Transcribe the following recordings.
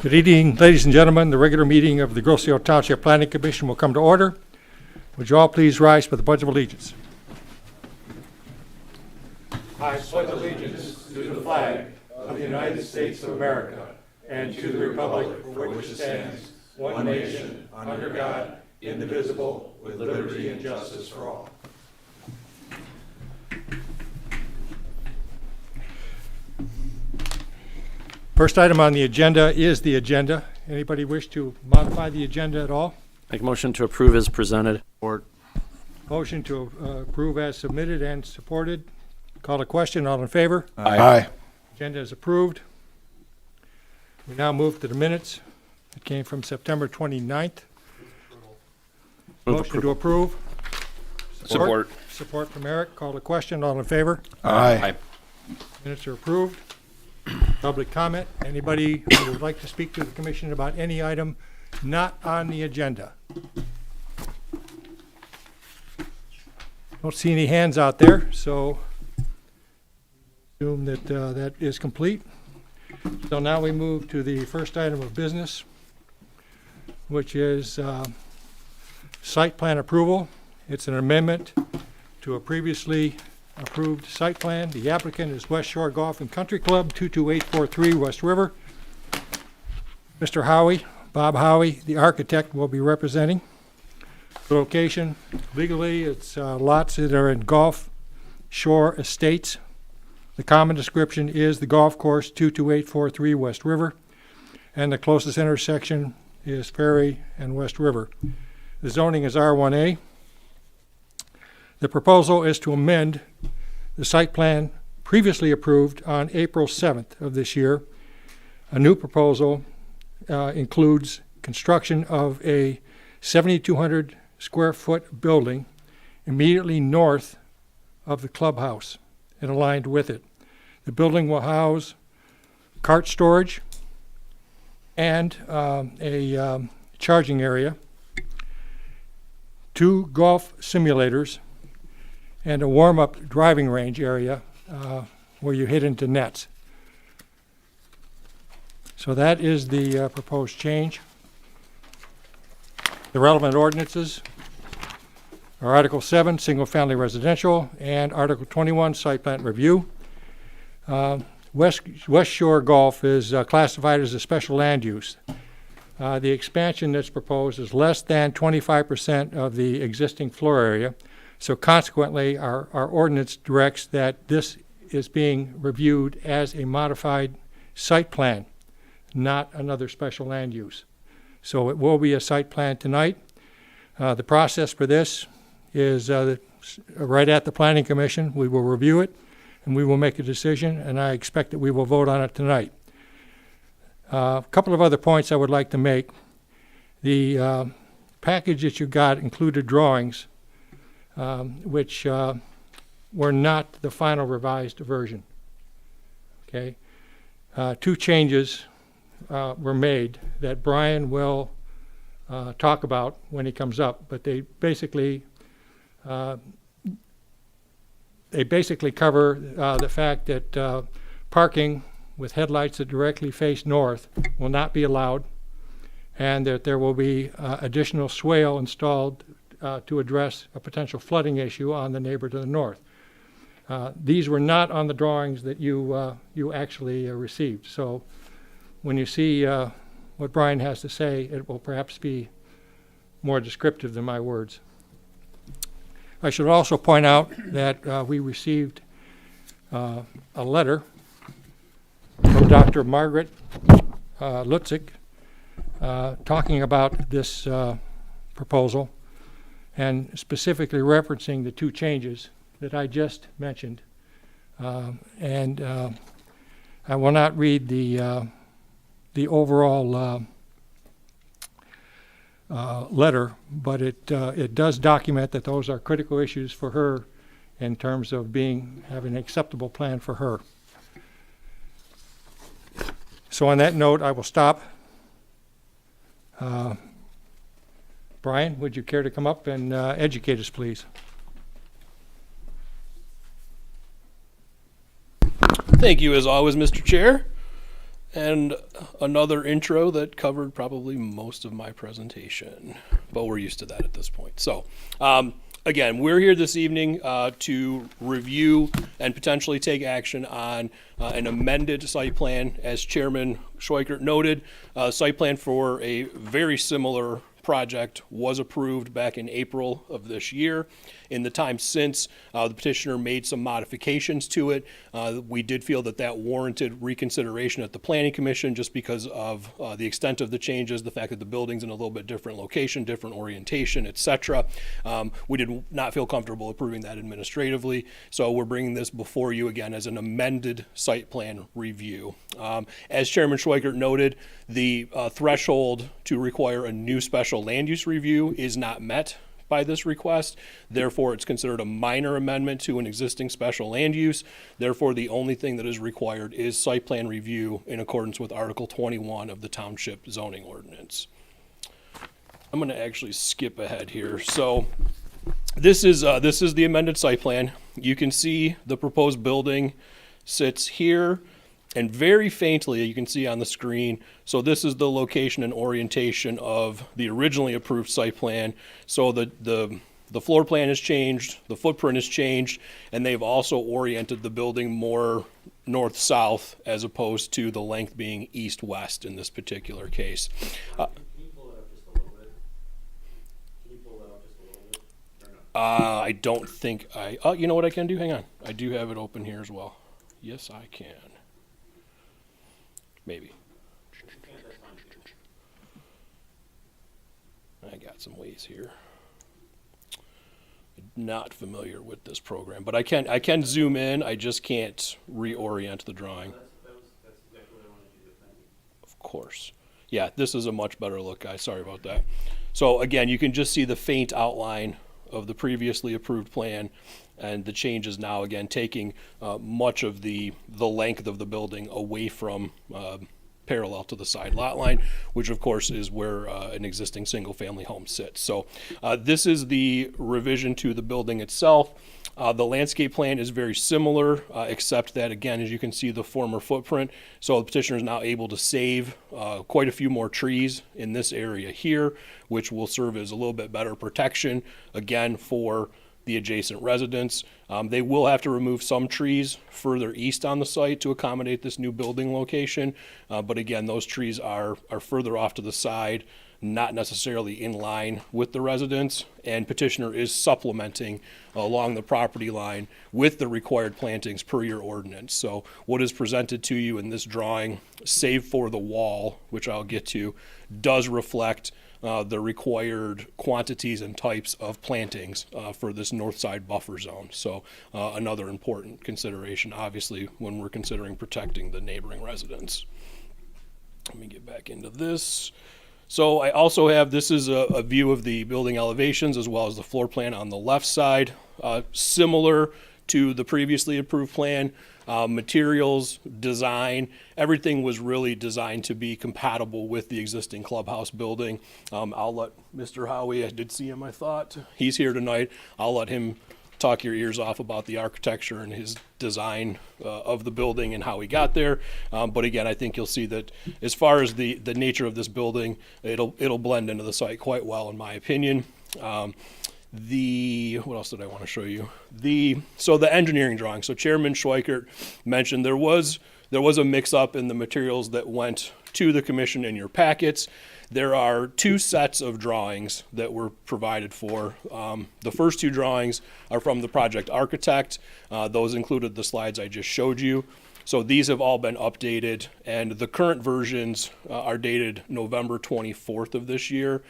Good evening, ladies and gentlemen. The regular meeting of the Grosse Township Planning Commission will come to order. Would you all please rise for the Pledge of Allegiance? I pledge allegiance to the flag of the United States of America and to the republic for which it stands, one nation, under God, indivisible, with liberty and justice for all. First item on the agenda is the agenda. Anybody wish to modify the agenda at all? Make a motion to approve as presented. Or Motion to approve as submitted and supported. Call to question. All in favor? Aye. Agenda is approved. We now move to the minutes. It came from September 29th. Motion to approve. Support. Support from Eric. Call to question. All in favor? Aye. Minutes are approved. Public comment. Anybody who would like to speak to the commission about any item not on the agenda? Don't see any hands out there, so assume that that is complete. So now we move to the first item of business, which is site plan approval. It's an amendment to a previously approved site plan. The applicant is West Shore Golf and Country Club, 22843 West River. Mr. Howie, Bob Howie, the architect, will be representing. The location, legally, it's lots that are in Gulf Shore Estates. The common description is the golf course, 22843 West River, and the closest intersection is Ferry and West River. The zoning is R1A. The proposal is to amend the site plan previously approved on April 7th of this year. A new proposal includes construction of a 7,200 square foot building immediately north of the clubhouse and aligned with it. The building will house cart storage and a charging area, 2 golf simulators, and a warm-up driving range area where you hit into nets. So that is the proposed change. The relevant ordinances are Article 7, Single-Family Residential, and Article 21, Site Plan Review. West Shore Golf is classified as a special land use. The expansion that's proposed is less than 25% of the existing floor area. So consequently, our ordinance directs that this is being reviewed as a modified site plan, not another special land use. So it will be a site plan tonight. The process for this is right at the Planning Commission. We will review it and we will make a decision, and I expect that we will vote on it tonight. A couple of other points I would like to make. The package that you got included drawings which were not the final revised version. Okay, 2 changes were made that Brian will talk about when he comes up, but they basically cover the fact that parking with headlights that directly face north will not be allowed, and that there will be additional swale installed to address a potential flooding issue on the neighbor to the north. These were not on the drawings that you actually received. So when you see what Brian has to say, it will perhaps be more descriptive than my words. I should also point out that we received a letter from Dr. Margaret Lutzik talking about this proposal, and specifically referencing the 2 changes that I just mentioned. And I will not read the overall letter, but it does document that those are critical issues for her in terms of having an acceptable plan for her. So on that note, I will stop. Brian, would you care to come up and educate us, please? Thank you, as always, Mr. Chair. And another intro that covered probably most of my presentation, but we're used to that at this point. So, again, we're here this evening to review and potentially take action on an amended site plan. As Chairman Schweikert noted, site plan for a very similar project was approved back in April of this year. In the time since, the petitioner made some modifications to it. We did feel that that warranted reconsideration at the Planning Commission just because of the extent of the changes, the fact that the building's in a little bit different location, different orientation, et cetera. We did not feel comfortable approving that administratively, so we're bringing this before you again as an amended site plan review. As Chairman Schweikert noted, the threshold to require a new special land use review is not met by this request. Therefore, it's considered a minor amendment to an existing special land use. Therefore, the only thing that is required is site plan review in accordance with Article 21 of the Township Zoning Ordinance. I'm going to actually skip ahead here. So this is the amended site plan. You can see the proposed building sits here, and very faintly you can see on the screen, so this is the location and orientation of the originally approved site plan. So the floor plan has changed, the footprint has changed, and they've also oriented the building more north-south as opposed to the length being east-west in this particular case. Can you pull it up just a little bit? Can you pull that up just a little bit? Or no? I don't think you know what I can do? Hang on. I do have it open here as well. Yes, I can. Maybe. I got some ways here. Not familiar with this program, but I can zoom in. I just can't reorient the drawing. That's exactly what I wanted you to do. Thank you. Of course. Yeah, this is a much better look, guys. Sorry about that. So again, you can just see the faint outline of the previously approved plan, and the changes now again taking much of the length of the building away from parallel to the side lot line, which of course is where an existing single-family home sits. So this is the revision to the building itself. The landscape plan is very similar, except that, again, as you can see, the former footprint. So the petitioner is now able to save quite a few more trees in this area here, which will serve as a little bit better protection, again, for the adjacent residents. They will have to remove some trees further east on the site to accommodate this new building location. But again, those trees are further off to the side, not necessarily in line with the residents, and petitioner is supplementing along the property line with the required plantings per your ordinance. So what is presented to you in this drawing, save for the wall, which I'll get to, does reflect the required quantities and types of plantings for this north side buffer zone. So another important consideration, obviously, when we're considering protecting the neighboring residents. Let me get back into this. So I also have, this is a view of the building elevations as well as the floor plan on the left side. Similar to the previously approved plan, materials, design, everything was really designed to be compatible with the existing clubhouse building. I'll let Mr. Howie, I did see him, I thought. He's here tonight. I'll let him talk your ears off about the architecture and his design of the building and how he got there. But again, I think you'll see that as far as the nature of this building, it'll blend into the site quite well, in my opinion. What else did I want to show you? So the engineering drawing. So Chairman Schweikert mentioned there was a mix-up in the materials that went to the commission in your packets. There are two sets of drawings that were provided for. The first two drawings are from the project architect. Those included the slides I just showed you. So these have all been updated, and the current versions are dated November 24th of this year,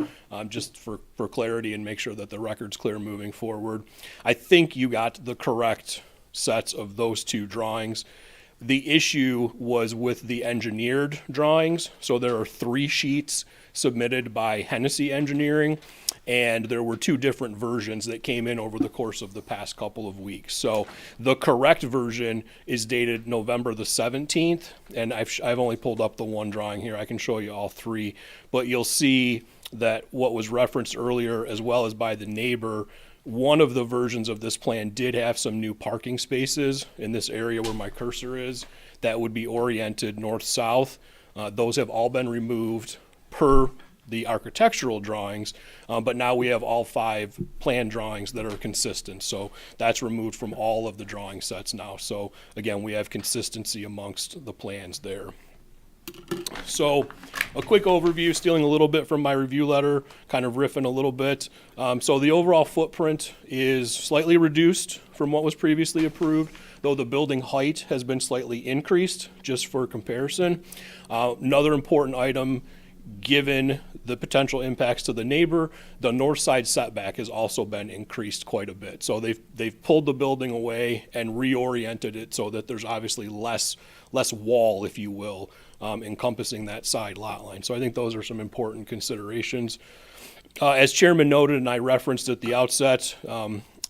just for clarity and make sure that the record's clear moving forward. I think you got the correct sets of those two drawings. The issue was with the engineered drawings. So there are 3 sheets submitted by Hennessy Engineering, and there were 2 different versions that came in over the course of the past couple of weeks. So the correct version is dated November the 17th, and I've only pulled up the one drawing here. I can show you all 3, but you'll see that what was referenced earlier, as well as by the neighbor, One of the versions of this plan did have some new parking spaces in this area where my cursor is that would be oriented north-south. Those have all been removed per the architectural drawings, but now we have all 5 plan drawings that are consistent. So that's removed from all of the drawing sets now. So again, we have consistency amongst the plans there. So a quick overview, stealing a little bit from my review letter, kind of riffing a little bit. So the overall footprint is slightly reduced from what was previously approved, though the building height has been slightly increased, just for comparison. Another important item, given the potential impacts to the neighbor, the north side setback has also been increased quite a bit. So they've pulled the building away and reoriented it so that there's obviously less wall, if you will, encompassing that side lot line. So I think those are some important considerations. As Chairman noted, and I referenced at the outset,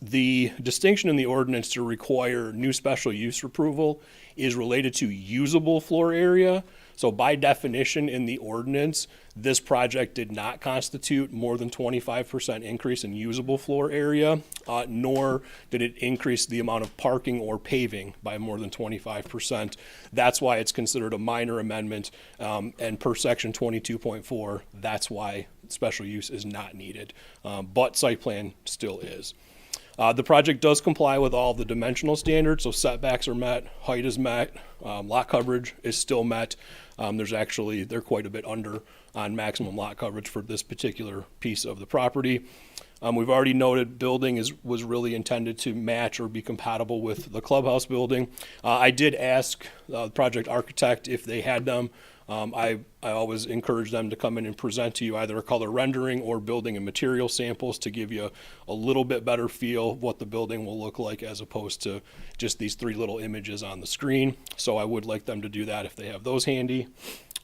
the distinction in the ordinance to require new special use approval is related to usable floor area. So by definition in the ordinance, this project did not constitute more than 25% increase in usable floor area, nor did it increase the amount of parking or paving by more than 25%. That's why it's considered a minor amendment, and per section 22.4, that's why special use is not needed, but site plan still is. The project does comply with all the dimensional standards, so setbacks are met, height is met, lot coverage is still met. They're quite a bit under on maximum lot coverage for this particular piece of the property. We've already noted building was really intended to match or be compatible with the clubhouse building. I did ask the project architect if they had them. I always encourage them to come in and present to you either a color rendering or building and material samples to give you a little bit better feel of what the building will look like as opposed to just these 3 little images on the screen. So I would like them to do that if they have those handy.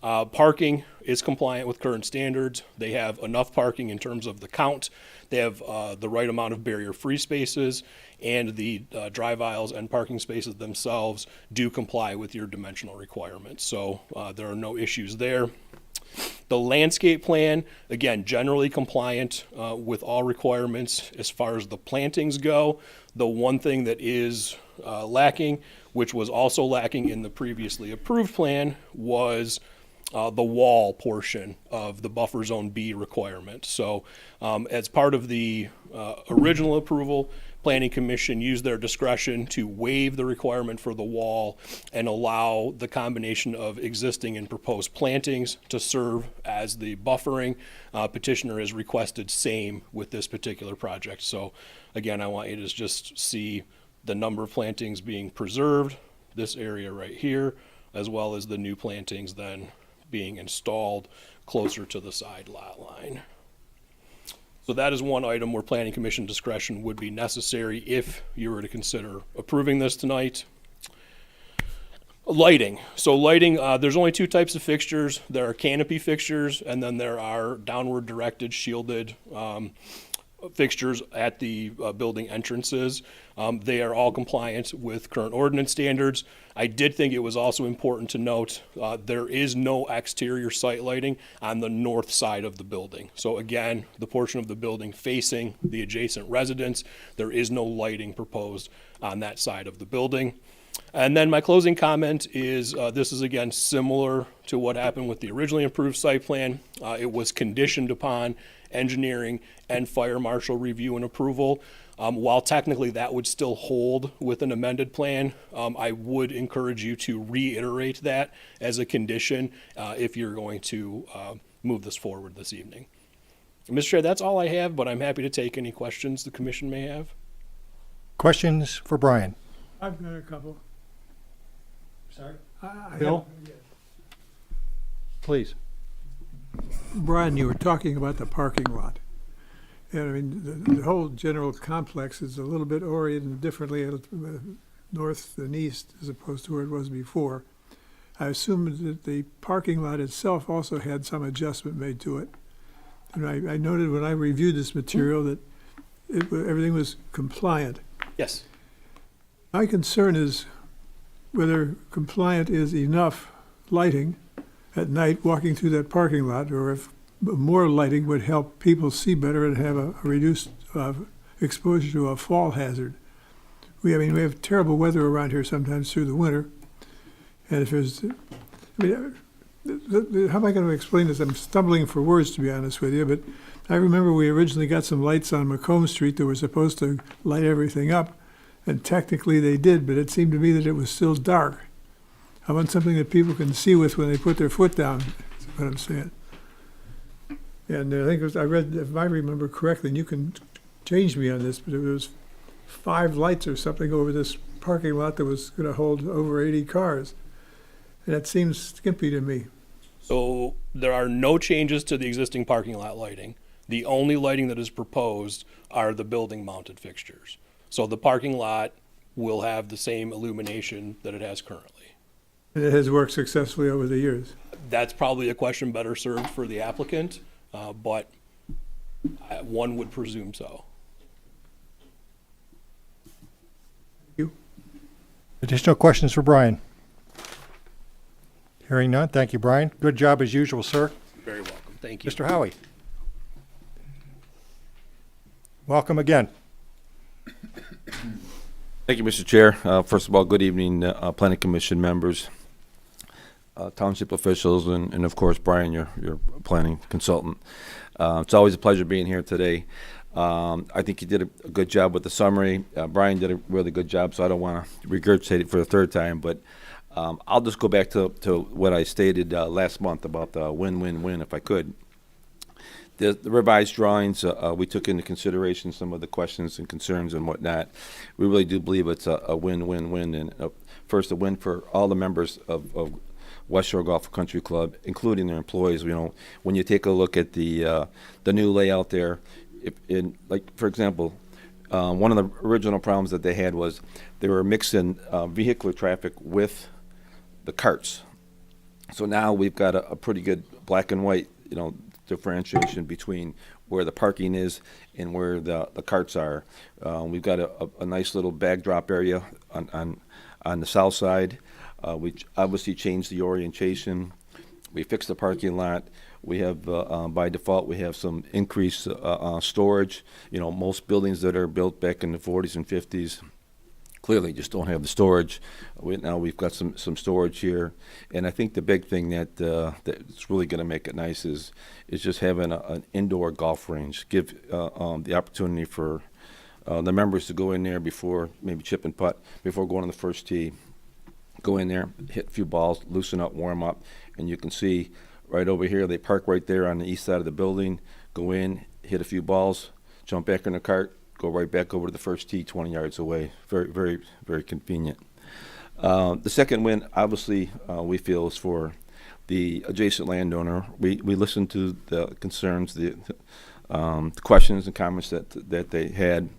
Parking is compliant with current standards. They have enough parking in terms of the count. They have the right amount of barrier-free spaces, and the drive aisles and parking spaces themselves do comply with your dimensional requirements. So there are no issues there. The landscape plan, again, generally compliant with all requirements as far as the plantings go. The one thing that is lacking, which was also lacking in the previously approved plan, was the wall portion of the buffer zone B requirement. So as part of the original approval, Planning Commission used their discretion to waive the requirement for the wall and allow the combination of existing and proposed plantings to serve as the buffering. Petitioner has requested same with this particular project. So again, I want you to just see the number of plantings being preserved, this area right here, as well as the new plantings then being installed closer to the side lot line. So that is one item where Planning Commission discretion would be necessary if you were to consider approving this tonight. Lighting. So lighting, there's only 2 types of fixtures. There are canopy fixtures, and then there are downward directed shielded fixtures at the building entrances. They are all compliant with current ordinance standards. I did think it was also important to note there is no exterior site lighting on the north side of the building. So again, the portion of the building facing the adjacent residence, there is no lighting proposed on that side of the building. And then my closing comment is this is again similar to what happened with the originally approved site plan. It was conditioned upon engineering and fire marshal review and approval. While technically that would still hold with an amended plan, I would encourage you to reiterate that as a condition if you're going to move this forward this evening. Mr. Chair, that's all I have, but I'm happy to take any questions the commission may have. Questions for Brian? I've got a couple. Sorry? I Bill? Please. Brian, you were talking about the parking lot. And I mean, the whole general complex is a little bit oriented differently north and east as opposed to where it was before. I assume that the parking lot itself also had some adjustment made to it. And I noted when I reviewed this material that everything was compliant. Yes. My concern is whether compliant is enough lighting at night walking through that parking lot, or if more lighting would help people see better and have a reduced exposure to a fall hazard. We have terrible weather around here sometimes through the winter. And if there's, how am I going to explain this? I'm stumbling for words, to be honest with you, but I remember we originally got some lights on Macomb Street that were supposed to light everything up, and technically they did, but it seemed to me that it was still dark. I want something that people can see with when they put their foot down, is what I'm saying. And I think it was, I read, if I remember correctly, and you can change me on this, but it was 5 lights or something over this parking lot that was going to hold over 80 cars. And that seems skimpy to me. So there are no changes to the existing parking lot lighting. The only lighting that is proposed are the building mounted fixtures. So the parking lot will have the same illumination that it has currently. And it has worked successfully over the years. That's probably a question better served for the applicant, but one would presume so. Additional questions for Brian? Hearing none, thank you, Brian. Good job as usual, sir. Very welcome. Thank you. Mr. Howie. Welcome again. Thank you, Mr. Chair. First of all, good evening, Planning Commission members, township officials, and of course, Brian, your planning consultant. It's always a pleasure being here today. I think you did a good job with the summary. Brian did a really good job, so I don't want to regurgitate it for the third time, but I'll just go back to what I stated last month about the win-win-win, if I could. The revised drawings, we took into consideration some of the questions and concerns and whatnot. We really do believe it's a win-win-win, and first, a win for all the members of West Shore Golf Country Club, including their employees. You know, when you take a look at the new layout there, like for example, one of the original problems that they had was they were mixing vehicular traffic with the carts. So now we've got a pretty good black and white, differentiation between where the parking is and where the carts are. We've got a nice little bag drop area on the south side. We obviously changed the orientation. We fixed the parking lot. We have, by default, we have some increased storage. Most buildings that are built back in the 40s and 50s clearly just don't have the storage. Now we've got some storage here, and I think the big thing that's really going to make it nice is just having an indoor golf range. Give the opportunity for the members to go in there before maybe chip and putt, before going on the first tee. Go in there, hit a few balls, loosen up, warm up, and you can see right over here they park right there on the east side of the building. Go in, hit a few balls, jump back in the cart, go right back over to the first tee 20 yards away. Very, very, very convenient. The second win, obviously, we feel is for the adjacent landowner. We listened to the concerns, the questions and comments that they had,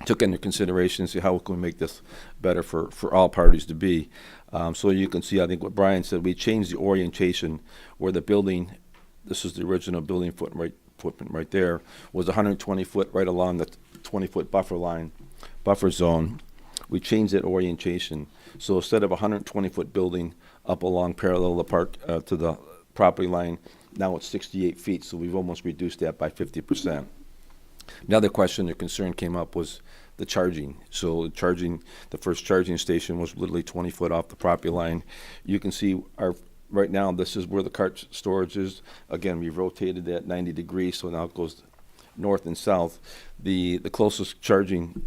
took into consideration, see how can we make this better for all parties to be. So you can see, I think what Brian said, we changed the orientation where the building, this is the original building footprint right there, was 120 foot right along the 20-foot buffer zone. We changed that orientation. So instead of a 120-foot building up along parallel to the property line, now it's 68 feet, so we've almost reduced that by 50%. Another question or concern came up was the charging. So the first charging station was literally 20 foot off the property line. You can see right now this is where the cart storage is. Again, we rotated that 90 degrees, so now it goes north and south. The closest charging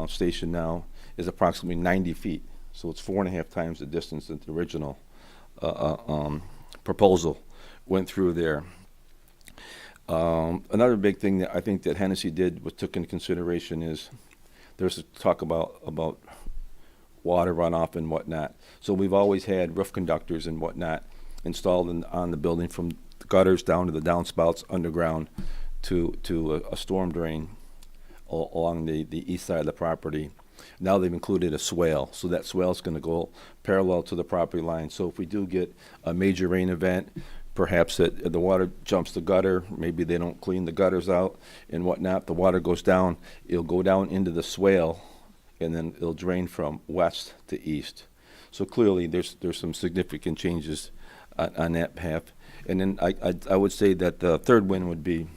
station now is approximately 90 feet. So it's 4.5 times the distance that the original proposal went through there. Another big thing that I think that Hennessy took into consideration is there's talk about water runoff and whatnot. So we've always had roof conductors and whatnot installed on the building, from the gutters down to the downspouts underground to a storm drain along the east side of the property. Now they've included a swale, so that swale is going to go parallel to the property line. So if we do get a major rain event, perhaps the water jumps the gutter, maybe they don't clean the gutters out and whatnot, the water goes down, it'll go down into the swale, and then it'll drain from west to east. So clearly there's some significant changes on that path. And then I would say that the third win would be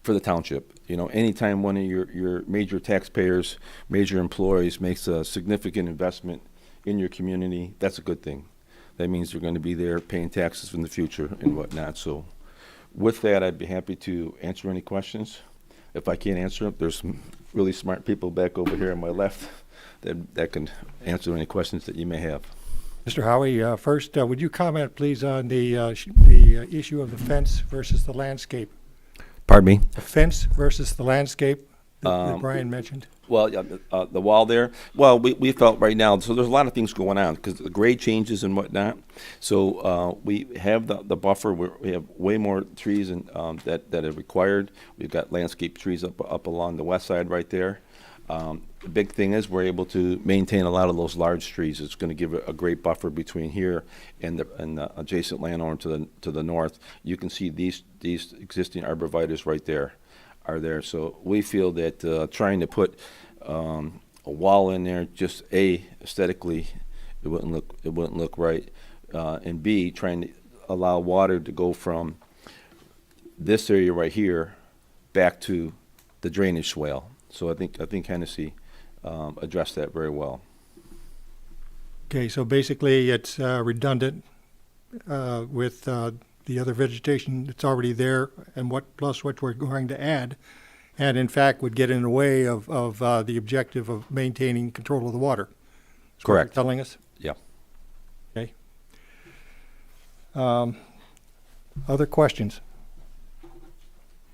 for the township. You know, anytime one of your major taxpayers, major employees makes a significant investment in your community, that's a good thing. That means they're going to be there paying taxes in the future and whatnot. So with that, I'd be happy to answer any questions. If I can't answer them, there's some really smart people back over here on my left that can answer any questions that you may have. Mr. Howie, first, would you comment, please, on the issue of the fence versus the landscape? Pardon me? The fence versus the landscape that Brian mentioned? Well, yeah, the wall there, well, we felt right now, so there's a lot of things going on because the grade changes and whatnot. So we have the buffer, we have way more trees that are required. We've got landscape trees up along the west side right there. The big thing is we're able to maintain a lot of those large trees. It's going to give a great buffer between here and the adjacent landowner to the north. You can see these existing arborvitaes right there are there. So we feel that trying to put a wall in there, just A, aesthetically, it wouldn't look right, and B, trying to allow water to go from this area right here back to the drainage swale. So I think Hennessy addressed that very well. Okay, so basically it's redundant with the other vegetation that's already there and plus what we're going to add, and in fact would get in the way of the objective of maintaining control of the water. That's what you're Correct. telling us? Yeah. Okay. Other questions?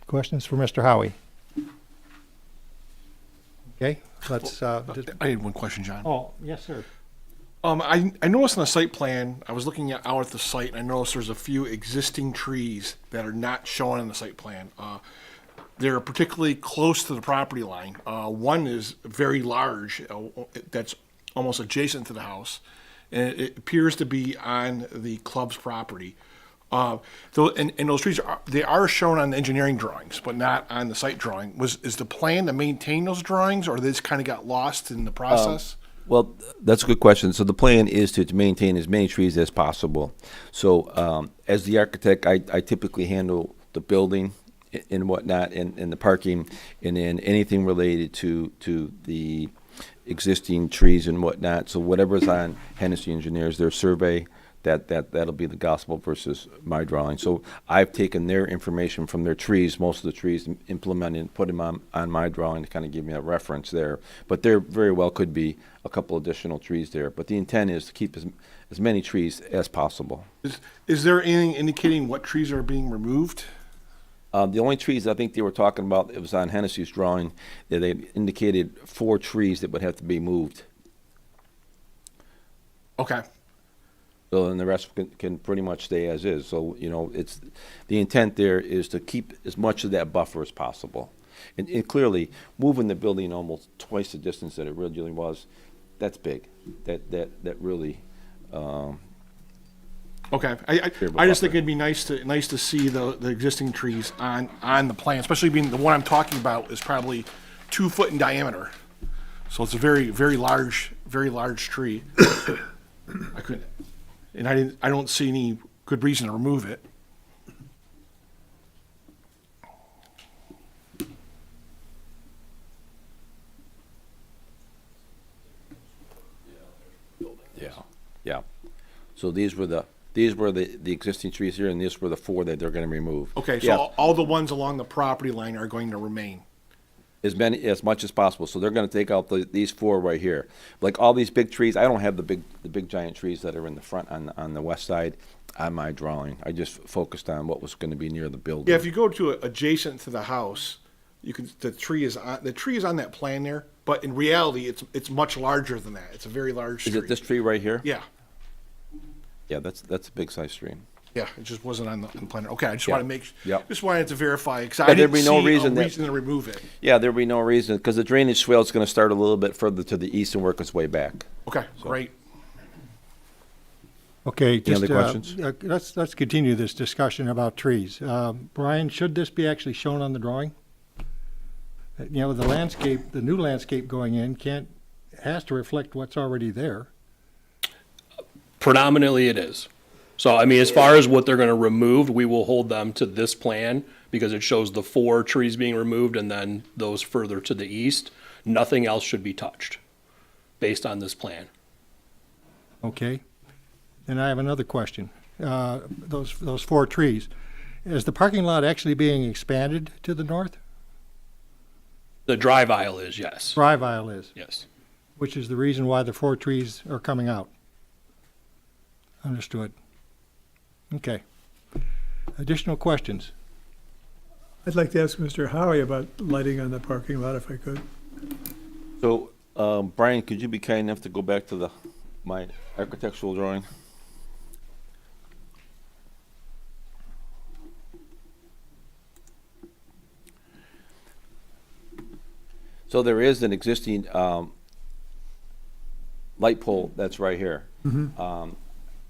Questions for Mr. Howie? Okay, let's, just- I had one question, John. oh, yes, sir. I noticed on the site plan, I was looking out at the site, and I noticed there's a few existing trees that are not shown in the site plan. They're particularly close to the property line. One is very large, that's almost adjacent to the house, and it appears to be on the club's property. And those trees are shown on the engineering drawings, but not on the site drawing. Is the plan to maintain those drawings, or they just kind of got lost in the process? Well, that's a good question. So the plan is to maintain as many trees as possible. So as the architect, I typically handle the building and whatnot, and the parking, and then anything related to the existing trees and whatnot. So whatever's on Hennessy Engineers, their survey, that'll be the gospel versus my drawing. So I've taken their information from their trees, most of the trees, implemented and put them on my drawing to kind of give me a reference there. But there very well could be a couple additional trees there. But the intent is to keep as many trees as possible. Is there anything indicating what trees are being removed? The only trees I think they were talking about, it was on Hennessy's drawing, that they indicated 4 trees that would have to be moved. Okay. So then the rest can pretty much stay as is. So, you know, it's, the intent there is to keep as much of that buffer as possible. And clearly, moving the building almost twice the distance that it originally was, that's big. That really, Okay, I just think it'd be nice to see the existing trees on the plan, especially being the one I'm talking about is probably 2 foot in diameter, so it's a very large tree. I couldn't, and I don't see any good reason to remove it. yeah. So these were the existing trees here, and these were the 4 that they're going to remove. Okay, so Yeah. all the ones along the property line are going to remain. As much as possible. So they're going to take out these 4 right here. Like all these big trees, I don't have the big giant trees that are in the front on the west side on my drawing. I just focused on what was going to be near the building. Yeah, if you go to adjacent to the house, you can the tree is on that plan there, but in reality, it's much larger than that. It's a very large tree. Is it this tree right here? Yeah. Yeah, that's a big size tree. Yeah, it just wasn't on the plan. Okay, I just Yeah. wanted to Yep. just wanted to verify because Yeah, I there'd didn't be no see reason a that- reason to remove it. Yeah, there'd be no reason, because the drainage swale is going to start a little bit further to the east and work its way back. Okay, great. Okay, just, other questions? let's continue this discussion about trees. Brian, should this be actually shown on the drawing? You know, the landscape, the new landscape going in has to reflect what's already there. Predominantly it is. So, I mean, as far as what they're gonna remove, we will hold them to this plan because it shows the 4 trees being removed and then those further to the east. Nothing else should be touched based on this plan. Okay. And I have another question. Those 4 trees, is the parking lot actually being expanded to the north? The drive aisle is, yes. Drive aisle is, Yes. which is the reason why the 4 trees are coming out. Understood. Okay. Additional questions? I'd like to ask Mr. Howie about lighting on the parking lot if I could. So, Brian, could you be kind enough to go back to my architectural drawing? So there is an existing light pole that's right here.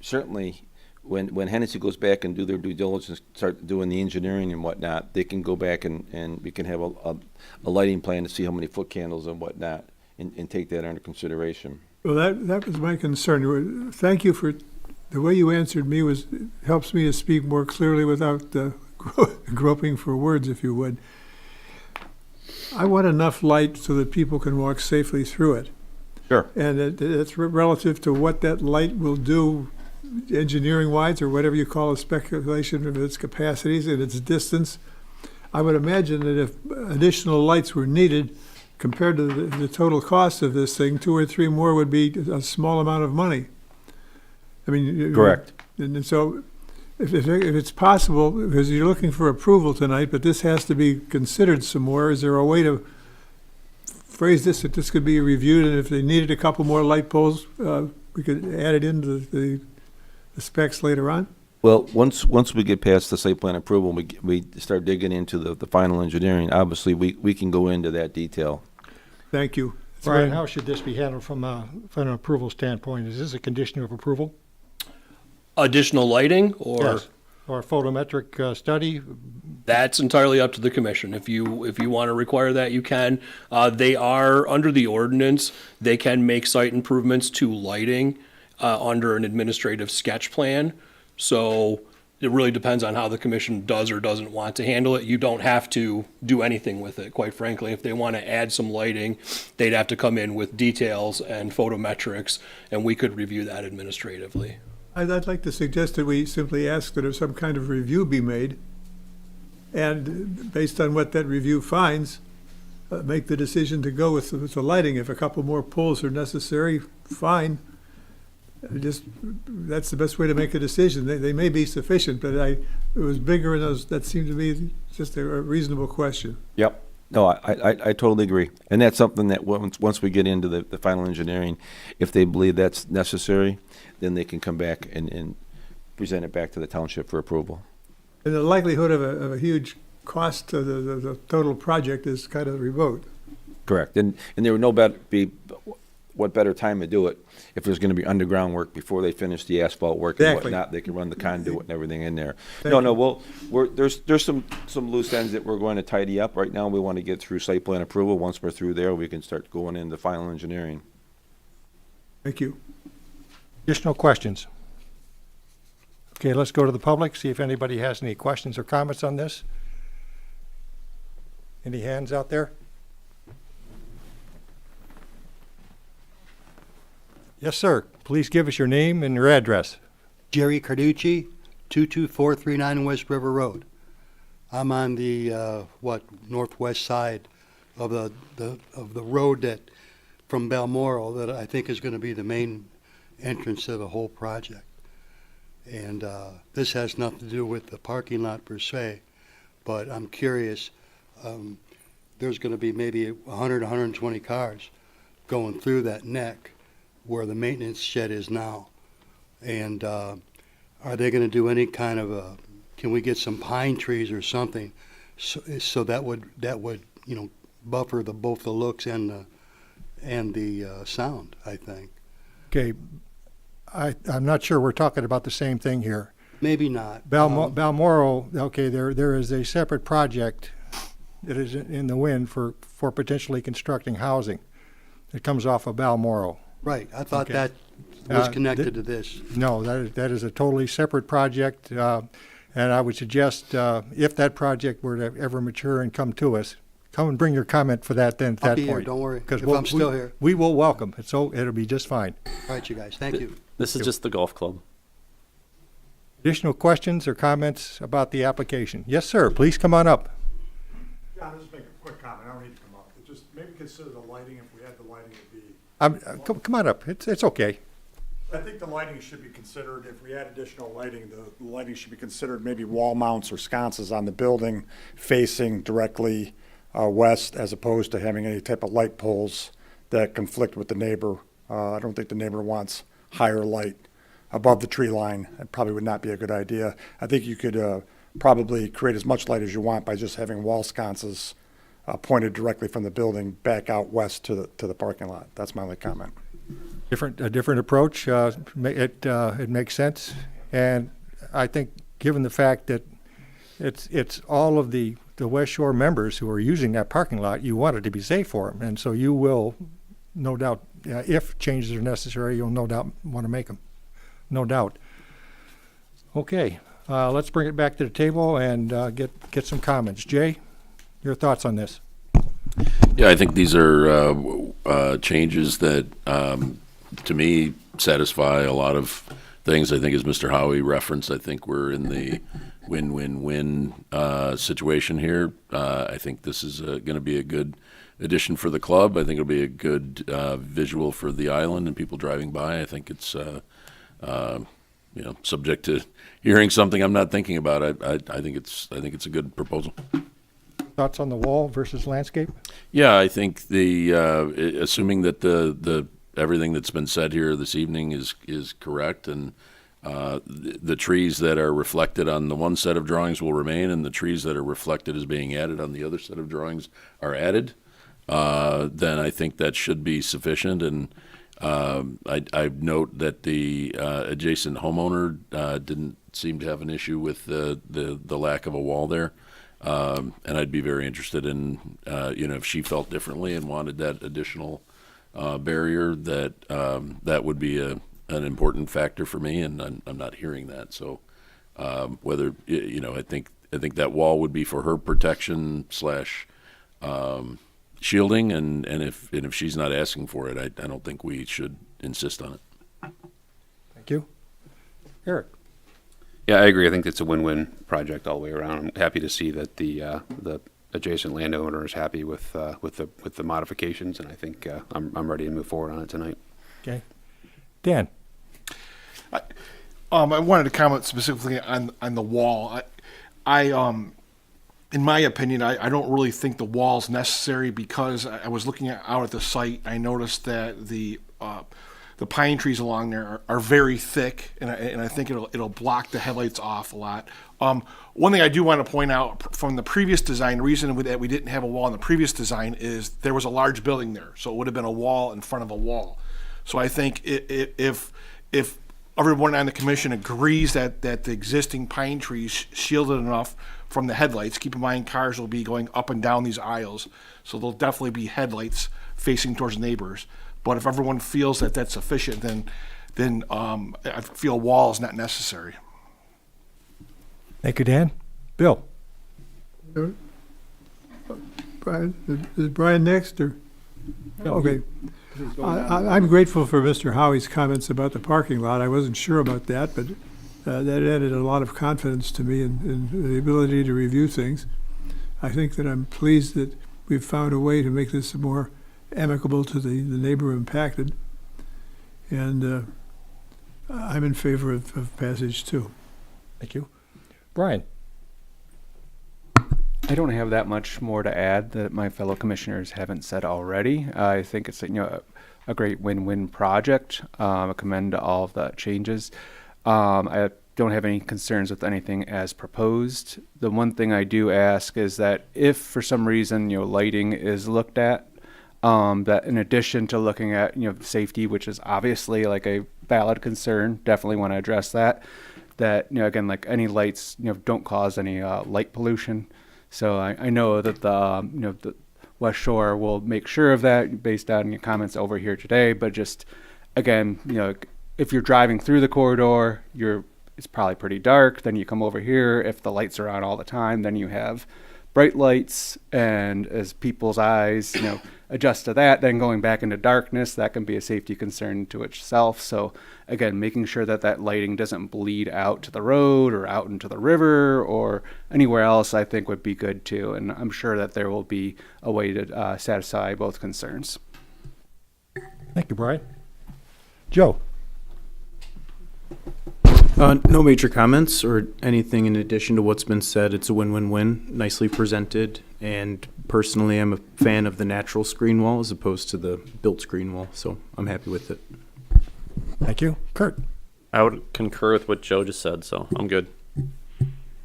Certainly, when Hennessy goes back and do their due diligence, start doing the engineering and whatnot, they can go back and we can have a lighting plan to see how many foot candles and whatnot, and take that under consideration. Well, that was my concern. Thank you for, the way you answered me helps me to speak more clearly without groping for words, if you would. I want enough light so that people can walk safely through it. Sure. And it's relative to what that light will do engineering-wise, or whatever you call a speculation of its capacities and its distance. I would imagine that if additional lights were needed, compared to the total cost of this thing, 2 or 3 more would be a small amount of money. I mean, Correct. And so, if it's possible, because you're looking for approval tonight, but this has to be considered some more, is there a way to phrase this, that this could be reviewed, and if they needed a couple more light poles, we could add it into the specs later on? Well, once we get past the site plan approval, we start digging into the final engineering, obviously, we can go into that detail. Thank you. Brian, how should this be handled from an approval standpoint? Is this a condition of approval? Additional lighting or? Yes. Or a photometric study? That's entirely up to the commission. If you want to require that, you can. They are, under the ordinance, they can make site improvements to lighting under an administrative sketch plan. So it really depends on how the commission does or doesn't want to handle it. You don't have to do anything with it, quite frankly. If they want to add some lighting, they'd have to come in with details and photometrics, and we could review that administratively. I'd like to suggest that we simply ask that if some kind of review be made, and based on what that review finds, make the decision to go with the lighting. If a couple more poles are necessary, fine. That's the best way to make a decision. They may be sufficient, but it was bigger, and that seemed to be just a reasonable question. Yep. No, I totally agree. And that's something that once we get into the final engineering, if they believe that's necessary, then they can come back and present it back to the township for approval. And the likelihood of a huge cost to the total project is kind of remote. Correct. And there would what better time to do it if there's going to be underground work before they finish the asphalt work and Exactly. whatnot. They can run the conduit and everything in there. Thank No, there's some loose ends that we're going to tidy up. Right now, we want to get through site plan approval. Once we're through there, we can start going into final engineering. Thank you. Additional questions? Okay, let's go to the public, see if anybody has any questions or comments on this. Any hands out there? Yes, sir. Please give us your name and your address. Jerry Carducci, 22439 West River Road. I'm on the northwest side of the road that from Balmoral that I think is going to be the main entrance to the whole project. And this has nothing to do with the parking lot per se, but I'm curious. There's going to be maybe 100, 120 cars going through that neck where the maintenance shed is now. And are they going to do any kind of can we get some pine trees or something so that would buffer both the looks and the sound, I think. Okay, I'm not sure we're talking about the same thing here. Maybe not. Balmoral, okay, there is a separate project that is in the wind for potentially constructing housing. It comes off of Balmoral. Right, I thought Okay. that was connected to this. No, that is a totally separate project. And I would suggest, if that project were to ever mature and come to us, come and bring your comment for that then at that I'll point. be here, don't worry, 'Cause if we'll- I'm still here. We will welcome it, so it'll be just fine. All right, you guys, thank you. This is just the golf club. Additional questions or comments about the application? Yes, sir, please come on up. Yeah, I'll just make a quick comment. I don't need to come up. It just maybe consider the lighting. If we had the lighting, it'd be. Come on up, it's okay. I think the lighting should be considered, if we add additional lighting, the lighting should be considered maybe wall mounts or sconces on the building facing directly west, as opposed to having any type of light poles that conflict with the neighbor. I don't think the neighbor wants higher light above the tree line. It probably would not be a good idea. I think you could probably create as much light as you want by just having wall sconces pointed directly from the building back out west to the parking lot. That's my only comment. A different approach, it makes sense. And I think, given the fact that it's all of the West Shore members who are using that parking lot, you want it to be safe for them. And so you will, no doubt, if changes are necessary, you'll no doubt want to make them. No doubt. Okay, let's bring it back to the table and get some comments. Jay, your thoughts on this? Yeah, I think these are changes that, to me, satisfy a lot of things. I think, as Mr. Howie referenced, I think we're in the win-win-win situation here. I think this is going to be a good addition for the club. I think it'll be a good visual for the island and people driving by. I think it's subject to hearing something I'm not thinking about. I think it's a good proposal. Thoughts on the wall versus landscape? Yeah, I think assuming that the everything that's been said here this evening is correct, and the trees that are reflected on the one set of drawings will remain, and the trees that are reflected as being added on the other set of drawings are added, then I think that should be sufficient. And I note that the adjacent homeowner didn't seem to have an issue with the lack of a wall there. And I'd be very interested in, if she felt differently and wanted that additional barrier, that would be an important factor for me, and I'm not hearing that. So whether, I think that wall would be for her protection / shielding, and if she's not asking for it, I don't think we should insist on it. Thank you. Eric? Yeah, I agree. I think it's a win-win project all the way around. I'm happy to see that the adjacent landowner is happy with the modifications, and I think I'm ready to move forward on it tonight. Okay. Dan? I wanted to comment specifically on the wall. In my opinion, I don't really think the wall's necessary, because I was looking out at the site. I noticed that the pine trees along there are very thick, and I think it'll block the headlights off a lot. One thing I do want to point out from the previous design, the reason that we didn't have a wall in the previous design is there was a large building there, so it would have been a wall in front of a wall. So I think if everyone on the commission agrees that the existing pine trees shielded enough from the headlights, keep in mind cars will be going up and down these aisles, so there'll definitely be headlights facing towards neighbors. But if everyone feels that that's sufficient, then I feel a wall is not necessary. Thank you, Dan. Bill? Brian, is Brian next, or? Okay. I'm grateful for Mr. Howie's comments about the parking lot. I wasn't sure about that, but that added a lot of confidence to me in the ability to review things. I think that I'm pleased that we've found a way to make this more amicable to the neighbor impacted, and I'm in favor of passage 2. Thank you. Brian? I don't have that much more to add that my fellow commissioners haven't said already. I think it's a great win-win project. I commend all of the changes. I don't have any concerns with anything as proposed. The one thing I do ask is that if for some reason lighting is looked at, that in addition to looking at safety, which is obviously like a valid concern, definitely want to address that. That again, like any lights don't cause any light pollution. So I know that the West Shore will make sure of that based on your comments over here today. But just again, if you're driving through the corridor, you're it's probably pretty dark. Then you come over here, if the lights are on all the time, then you have bright lights, and as people's eyes, adjust to that, then going back into darkness, that can be a safety concern to itself. So again, making sure that that lighting doesn't bleed out to the road or out into the river or anywhere else, I think would be good too. And I'm sure that there will be a way to satisfy both concerns. Thank you, Brian. Joe? No major comments or anything in addition to what's been said. It's a win-win-win, nicely presented, and personally I'm a fan of the natural screen wall as opposed to the built screen wall, so I'm happy with it. Thank you. Kurt? I would concur with what Joe just said, so I'm good.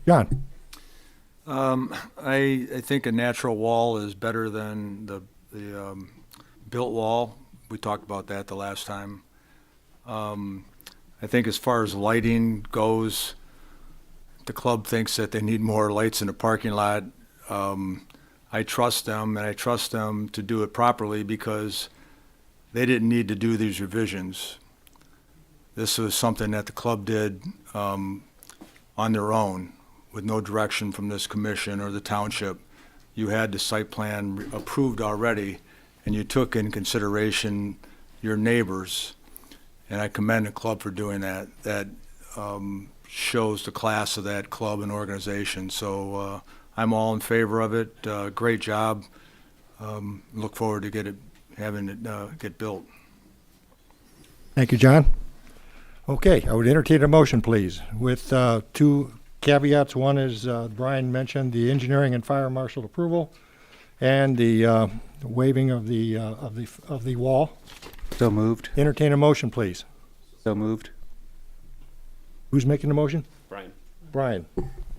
John? I think a natural wall is better than the built wall. We talked about that the last time. I think as far as lighting goes, the club thinks that they need more lights in the parking lot. I trust them, and I trust them to do it properly because they didn't need to do these revisions. This was something that the club did on their own with no direction from this commission or the township. You had the site plan approved already, and you took in consideration your neighbors. And I commend the club for doing that. That shows the class of that club and organization. So I'm all in favor of it. Great job. Look forward to having it get built. Thank you, John. Okay, I would entertain a motion, please, with two caveats. One is Brian mentioned the engineering and fire marshal approval, and the waiving of the wall. So moved. Entertain a motion, please. So moved. Who's making the motion? Brian. Brian.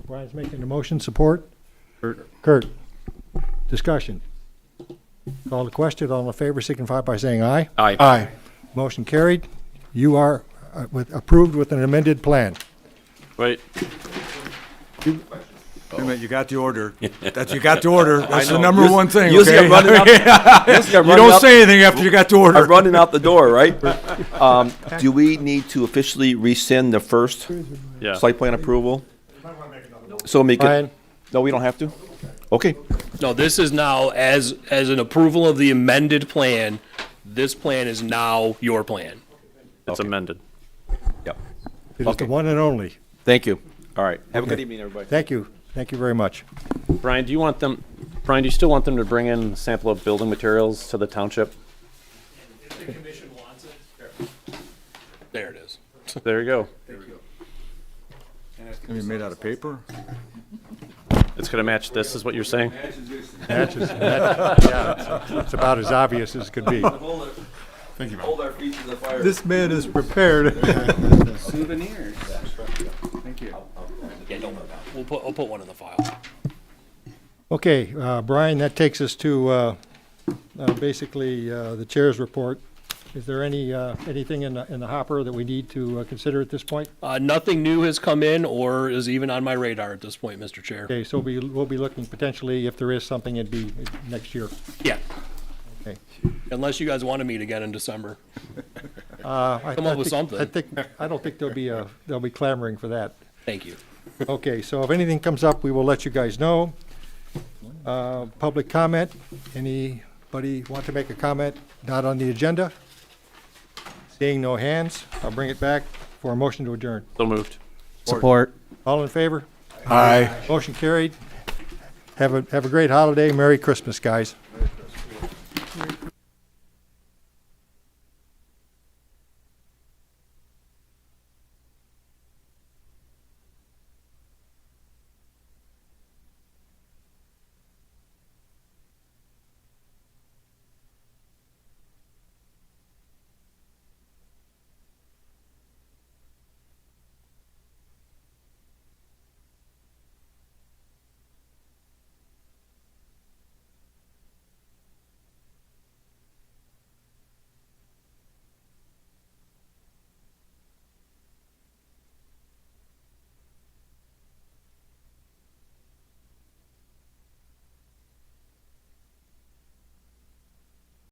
Brian's making the motion. Support? Kurt. Kurt. Discussion. Call the question. All in favor signify by saying aye. Aye. Aye. Motion carried. You are approved with an amended plan. Wait. Wait a minute, you got the order. You got the order. That's the number one thing, Usually okay? I'm running out, You don't say anything after you got the order. I'm running out the door, right? Do we need to officially rescind the first Yeah. site plan approval? So make Brian? it, no, we don't have to? Okay. No, this is now, as an approval of the amended plan, this plan is now your plan. It's amended. Yep. It is the one and only. Thank you. All right. Have a good Okay. evening, everybody. Thank you. Thank you very much. Brian, do you still want them to bring in a sample of building materials to the township? If the commission wants it, there it is. There you go. Can be made out of paper? It's gonna match this, is what you're saying? Matches. Yeah, it's about as obvious as could be. Thank you, man. Hold our feet to the fire. This man is prepared. Souvenirs. Thank you. Yeah, don't worry about it. I'll put one in the file. Okay, Brian, that takes us to basically the chair's report. Is there anything in the hopper that we need to consider at this point? Nothing new has come in or is even on my radar at this point, Mr. Chair. Okay, so we'll be looking potentially, if there is something, it'd be next year. Yeah, Okay. unless you guys want to meet again in December. I Come up with think- something. I don't think they'll be clamoring for that. Thank you. Okay, so if anything comes up, we will let you guys know. Public comment, anybody want to make a comment not on the agenda? Seeing no hands, I'll bring it back for a motion to adjourn. So moved. Support. All in favor? Aye. Motion carried. Have a great holiday. Merry Christmas, guys.